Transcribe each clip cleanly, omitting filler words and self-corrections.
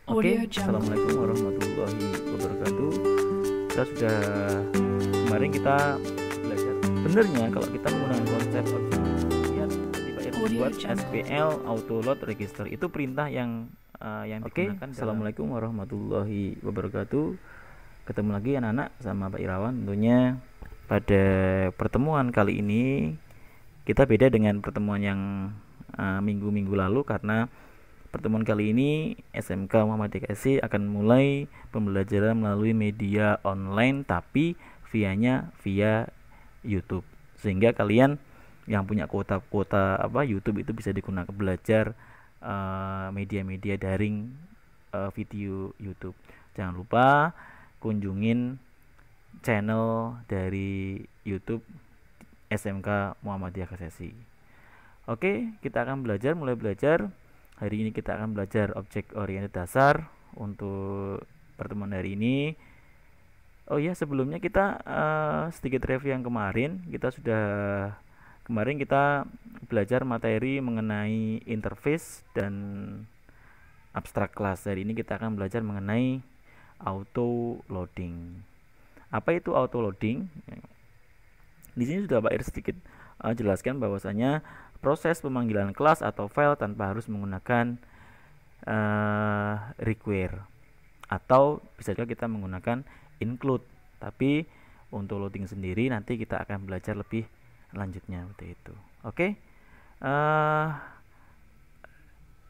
Oke, Assalamualaikum warahmatullahi wabarakatuh. Kita sudah kemarin kita belajar benernya kalau kita menggunakan konsep objek kemudian tiba buat SPL auto load register itu perintah yang digunakan. Assalamualaikum warahmatullahi wabarakatuh. Ketemu lagi anak-anak sama Pak Irawan tentunya. Pada pertemuan kali ini kita beda dengan pertemuan yang minggu-minggu lalu karena pertemuan kali ini SMK Muhammadiyah KSI akan mulai pembelajaran melalui media online tapi via YouTube. Sehingga kalian yang punya kuota YouTube itu bisa digunakan belajar media-media daring video YouTube. Jangan lupa kunjungin channel dari YouTube SMK Muhammadiyah KSI. Oke, kita akan mulai belajar. Hari ini kita akan belajar objek oriented dasar untuk pertemuan hari ini. Oh ya, sebelumnya kita sedikit review yang kemarin. Kemarin kita belajar materi mengenai interface dan abstrak kelas. Hari ini kita akan belajar mengenai auto loading. Apa itu auto loading? Di sini sudah Pak Ir sedikit jelaskan bahwasanya proses pemanggilan kelas atau file tanpa harus menggunakan require, atau bisa juga kita menggunakan include. Tapi untuk loading sendiri nanti kita akan belajar lebih lanjutnya seperti itu. Oke.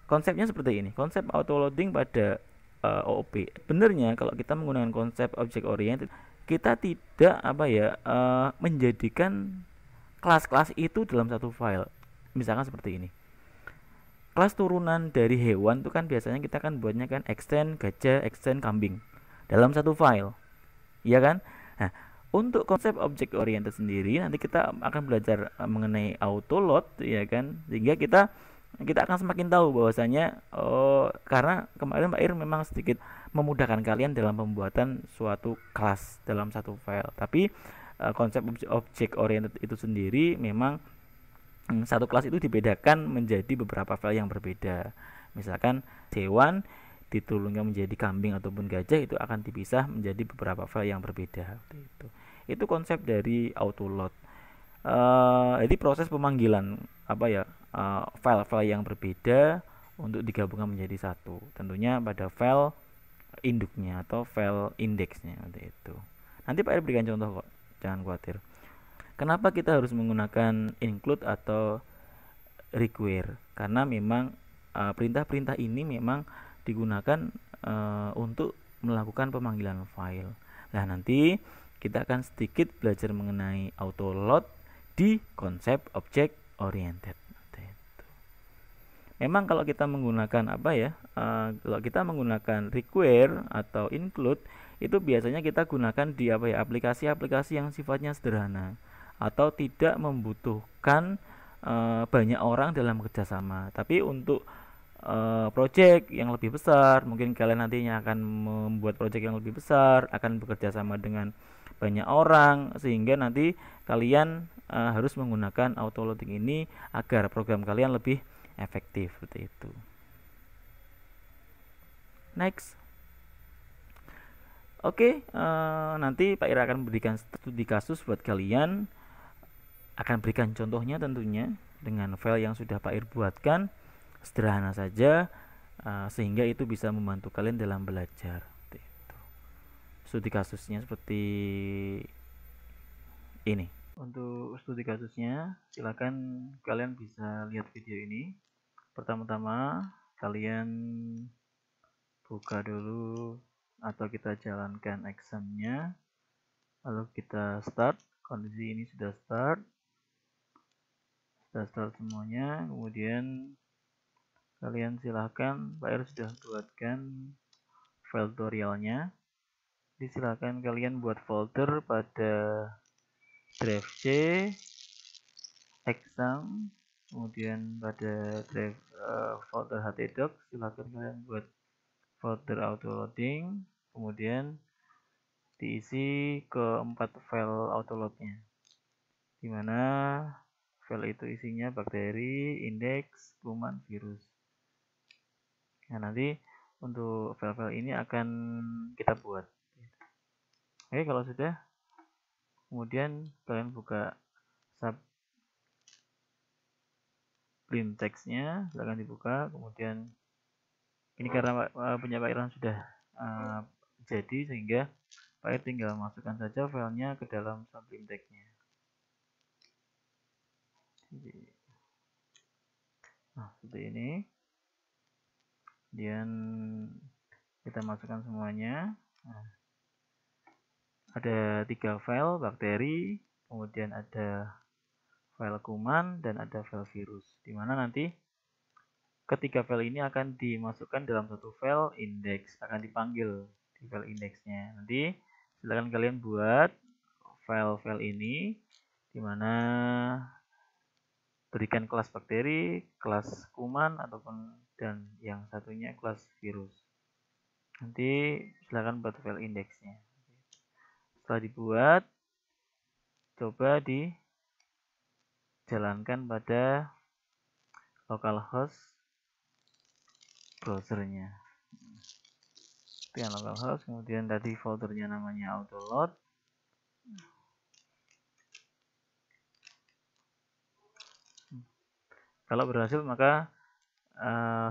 Konsepnya seperti ini. Konsep auto loading pada OOP. Benernya kalau kita menggunakan konsep object oriented, kita tidak menjadikan kelas-kelas itu dalam satu file. Misalkan seperti ini, kelas turunan dari hewan itu kan biasanya kita kan buatnya kan extend gajah, extend kambing dalam satu file, iya kan? Nah, untuk konsep object oriented sendiri nanti kita akan belajar mengenai auto load, ya kan? Sehingga kita akan semakin tahu bahwasanya karena kemarin Pak Ir memang sedikit memudahkan kalian dalam pembuatan suatu kelas dalam satu file. Tapi konsep object oriented itu sendiri memang satu kelas itu dibedakan menjadi beberapa file yang berbeda. Misalkan hewan diturunkan menjadi kambing ataupun gajah itu akan dipisah menjadi beberapa file yang berbeda. Itu konsep dari auto load. Jadi proses pemanggilan file-file yang berbeda untuk digabungkan menjadi satu. Tentunya pada file induknya atau file indeksnya seperti itu. Nanti Pak Ir berikan contoh kok, jangan khawatir. Kenapa kita harus menggunakan include atau require? Karena memang perintah-perintah ini memang digunakan untuk melakukan pemanggilan file. Nah, nanti kita akan sedikit belajar mengenai auto load di konsep object oriented. Memang kalau kita menggunakan kalau kita menggunakan require atau include itu biasanya kita gunakan di aplikasi-aplikasi yang sifatnya sederhana atau tidak membutuhkan banyak orang dalam kerjasama. Tapi untuk project yang lebih besar, mungkin kalian nantinya akan membuat project yang lebih besar, akan bekerja sama dengan banyak orang, sehingga nanti kalian harus menggunakan auto loading ini agar program kalian lebih efektif seperti itu. Next. Oke, nanti Pak Ira akan berikan studi kasus buat kalian, akan berikan contohnya tentunya dengan file yang sudah Pak Ir buatkan, sederhana saja, sehingga itu bisa membantu kalian dalam belajar. Studi kasusnya seperti ini. Untuk studi kasusnya, silakan kalian bisa lihat video ini. Pertama-tama kalian buka dulu atau kita jalankan examnya, lalu kita start. Kondisi ini sudah start semuanya. Kemudian kalian silahkan, Pak Ir sudah buatkan file tutorialnya. Silakan kalian buat folder pada drive C exam, kemudian pada drive folder htdoc silakan kalian buat folder auto loading, kemudian diisi ke 4 file auto loadnya, dimana file itu isinya bakteri, indeks, kuman, virus. Nah, nanti untuk file-file ini akan kita buat. Oke, kalau sudah, kemudian kalian buka sublim text-nya, silahkan dibuka. Kemudian ini karena punya Pak Irwan sudah jadi, sehingga Pak Ir tinggal masukkan saja filenya ke dalam sublim text-nya. Nah, seperti ini. Kemudian kita masukkan semuanya. Nah, ada 3 file bakteri, kemudian ada file kuman, dan ada file virus, dimana nanti ketiga file ini akan dimasukkan dalam satu file index, akan dipanggil di file indexnya. Nanti silakan kalian buat file-file ini, dimana berikan kelas bakteri, kelas kuman, ataupun dan yang satunya kelas virus. Nanti silakan buat file indeksnya. Setelah dibuat, coba dijalankan pada localhost browsernya. Yang localhost, kemudian tadi foldernya namanya autoload. Kalau berhasil, maka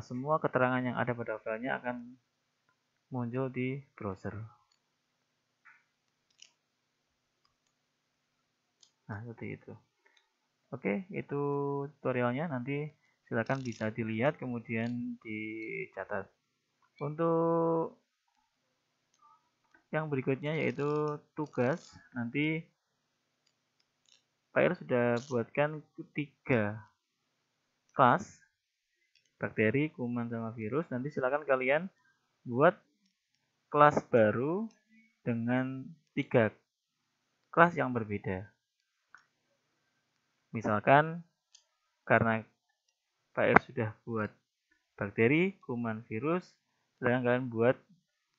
semua keterangan yang ada pada filenya akan muncul di browser. Nah, seperti itu. Oke, itu tutorialnya. Nanti silakan bisa dilihat, kemudian dicatat. Untuk yang berikutnya yaitu tugas, nanti Pak Ir sudah buatkan 3 kelas, bakteri, kuman, sama virus. Nanti silakan kalian buat kelas baru dengan 3 kelas yang berbeda. Misalkan karena Pak Ir sudah buat bakteri, kuman, virus, silakan kalian buat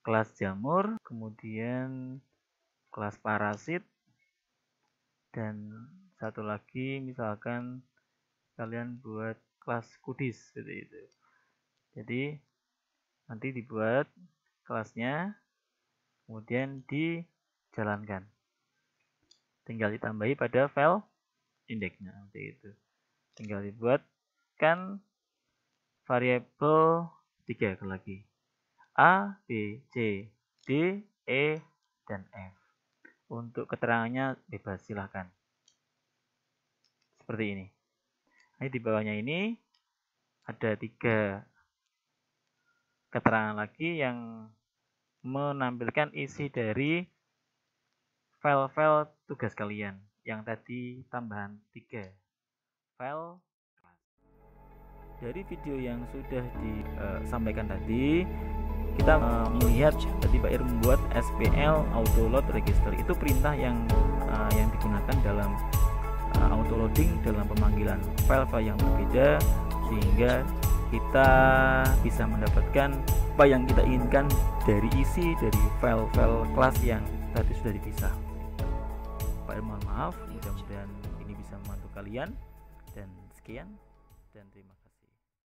kelas jamur, kemudian kelas parasit, dan satu lagi misalkan kalian buat kelas kudis, seperti itu. Jadi nanti dibuat kelasnya, kemudian dijalankan, tinggal ditambahi pada file indexnya, seperti itu. Tinggal dibuatkan variabel 3 lagi, A, B, C, D, E, dan F. Untuk keterangannya bebas, silahkan. Seperti ini. Nah, di bawahnya ini ada 3 keterangan lagi yang menampilkan isi dari file-file tugas kalian. Yang tadi tambahan 3 file. Dari video yang sudah disampaikan tadi, kita melihat tadi Pak Ir membuat SPL autoload register. Itu perintah yang digunakan dalam autoloading dalam pemanggilan file-file yang berbeda, sehingga kita bisa mendapatkan apa yang kita inginkan dari isi dari file-file kelas yang tadi sudah dipisah. Pak Ir mohon maaf, mudah-mudahan ini bisa membantu kalian, dan sekian, dan terima kasih.